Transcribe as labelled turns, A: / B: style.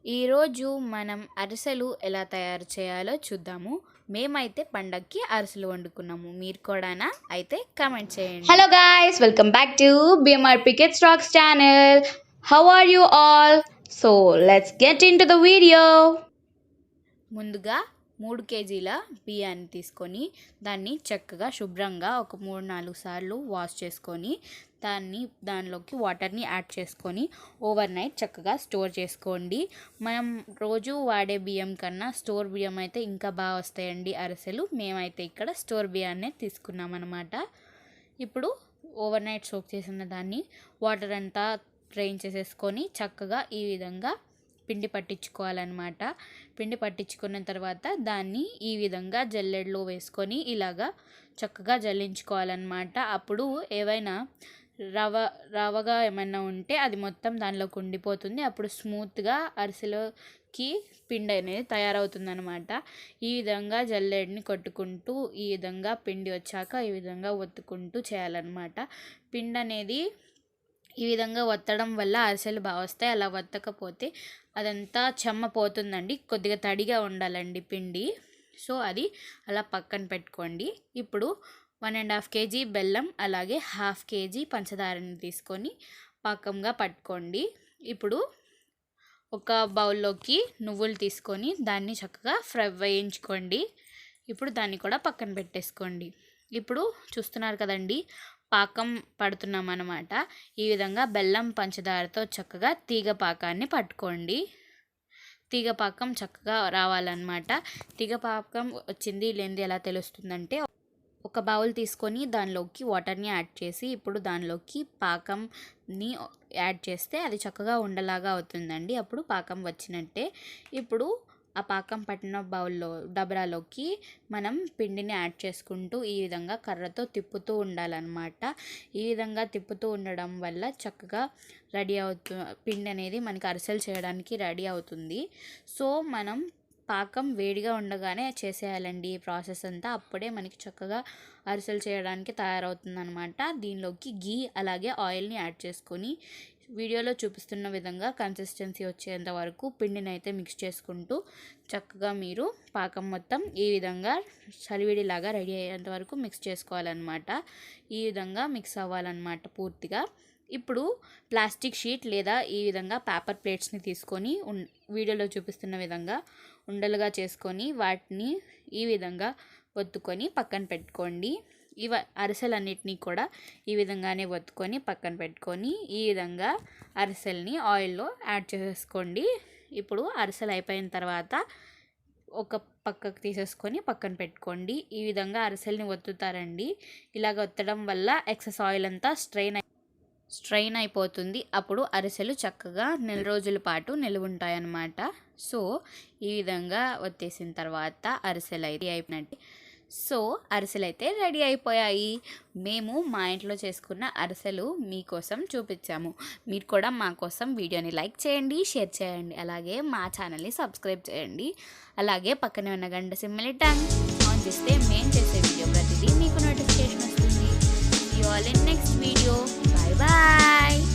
A: ఈరోజు మనం అరిసెలు ఎలా తయారు చేయాలో చూద్దాము. మేమైతే పండక్కి అరిసెలు వండుకున్నాము. మీరు కూడానా? అయితే కామెంట్ చేయండి.
B: Hello guys, welcome back to BMRP Kids Rocks channel. How are you all? So let's get into the video.
A: ముందుగా 3 కేజీల బియ్యాన్ని తీసుకొని దాన్ని చక్కగా శుభ్రంగా ఒక 3-4 సార్లు వాష్ చేసుకొని దానిలోకి వాటర్ని యాడ్ చేసుకొని ఓవర్ నైట్ చక్కగా స్టోర్ చేసుకోండి. మనం రోజు వాడే బియ్యం కన్నా స్టోర్ బియ్యం అయితే ఇంకా బాగా వస్తాయండి అరిసెలు. మేమైతే ఇక్కడ స్టోర్ బియ్యాన్నే తీసుకున్నాం అన్నమాట. ఇప్పుడు ఓవర్ నైట్ సోక్ చేసిన దాన్ని వాటర్ అంతా డ్రైన్ చేసేసుకొని చక్కగా ఈ విధంగా పిండి పట్టించుకోవాలన్నమాట. పిండి పట్టించుకున్న తర్వాత దాన్ని ఈ విధంగా జల్లెడలో వేసుకొని ఇలాగా చక్కగా జల్లించుకోవాలన్నమాట. అప్పుడు ఏవైనా రవగా ఏమైనా ఉంటే అది మొత్తం దానిలోకి ఉండిపోతుంది. అప్పుడు స్మూత్గా అరిసెలోకి పిండి అనేది తయారవుతుంది అనమాట. ఈ విధంగా జల్లెడని కొట్టుకుంటూ ఈ విధంగా పిండి వచ్చాక ఈ విధంగా ఒత్తుకుంటూ చేయాలన్నమాట. పిండి అనేది ఈ విధంగా ఒత్తడం వల్ల అరిసెలు బాగా వస్తాయి. అలా ఒత్తకపోతే అదంతా చెమ్మపోతుందండి. కొద్దిగా తడిగా ఉండాలండి పిండి. సో అది అలా పక్కన పెట్టుకోండి. ఇప్పుడు 1.5 కేజీ బెల్లం అలాగే 1/2 కేజీ పంచదారని తీసుకొని పాకంగా పట్టుకోండి. ఇప్పుడు ఒక బౌల్లోకి నువ్వులు తీసుకొని దాన్ని చక్కగా వేయించుకోండి. ఇప్పుడు దాన్ని కూడా పక్కన పెట్టేసుకోండి. ఇప్పుడు చూస్తున్నారు కదండి, పాకం పడుతున్నాం అన్నమాట. ఈ విధంగా బెల్లం పంచదారతో చక్కగా తీగ పాకాన్ని పట్టుకోండి. తీగ పాకం చక్కగా రావాలన్నమాట. తీగ పాకం వచ్చింది లేనిది ఎలా తెలుస్తుందంటే, ఒక బౌల్ తీసుకొని దానిలోకి వాటర్ని యాడ్ చేసి ఇప్పుడు దానిలోకి పాకంని యాడ్ చేస్తే అది చక్కగా ఉండలాగా అవుతుందండి. అప్పుడు పాకం వచ్చినట్టే. ఇప్పుడు ఆ పాకం పట్టిన డబరాలోకి మనం పిండిని యాడ్ చేసుకుంటూ ఈ విధంగా కర్రతో తిప్పుతూ ఉండాలన్నమాట. ఈ విధంగా తిప్పుతూ ఉండడం వల్ల చక్కగా పిండి అనేది మనకి అరిసెలు చేయడానికి రెడీ అవుతుంది. సో మనం పాకం వేడిగా ఉండగానే చేసేయాలండి ఈ ప్రాసెస్ అంతా. అప్పుడే మనకి చక్కగా అరిసెలు చేయడానికి తయారవుతుంది అనమాట. దీనిలోకి గీ అలాగే ఆయిల్ని యాడ్ చేసుకొని వీడియోలో చూపిస్తున్న విధంగా కన్సిస్టెన్సీ వచ్చేంత వరకు పిండిని అయితే మిక్స్ చేసుకుంటూ చక్కగా మీరు పాకం మొత్తం ఈ విధంగా చలివిడిలాగా రెడీ అయ్యేంత వరకు మిక్స్ చేసుకోవాలన్నమాట. ఈ విధంగా మిక్స్ అవ్వాలన్నమాట పూర్తిగా. ఇప్పుడు ప్లాస్టిక్ షీట్ లేదా ఈ విధంగా పేపర్ ప్లేట్స్ని తీసుకొని వీడియోలో చూపిస్తున్న విధంగా ఉండలుగా చేసుకొని వాటిని ఈ విధంగా ఒత్తుకొని పక్కన పెట్టుకోండి. అరిసెలన్నిటినీ కూడా ఈ విధంగానే ఒత్తుకొని పక్కన పెట్టుకొని ఈ విధంగా అరిసెల్ని ఆయిల్లో యాడ్ చేసేసుకోండి. ఇప్పుడు అరిసెలు అయిపోయిన తర్వాత ఒక పక్కకు తీసేసుకొని పక్కన పెట్టుకోండి. ఈ విధంగా అరిసెల్ని ఒత్తుతారండి. ఇలాగ ఒత్తడం వల్ల ఎక్సెస్ ఆయిల్ అంతా స్ట్రెయిన్ అయిపోతుంది. అప్పుడు అరిసెలు చక్కగా నెల రోజుల పాటు నిలువుంటాయన్నమాట. సో ఈ విధంగా ఒత్తేసిన తర్వాత అరిసెలు అయితే అయిపోయినట్టు. సో అరిసెలు అయితే రెడీ అయిపోయాయి. మేము మా ఇంట్లో చేసుకున్న అరిసెలు మీకోసం చూపించాము. మీరు కూడా మా కోసం వీడియోని లైక్ చేయండి, షేర్ చేయండి, అలాగే మా ఛానల్ని సబ్స్క్రైబ్ చేయండి. అలాగే పక్కనే ఉన్న గంట సింబల్ని ఆన్ చేస్తే మేము చేసే వీడియో ప్రతిదీ మీకు నోటిఫికేషన్ వస్తుంది. See you all in next video. Bye bye.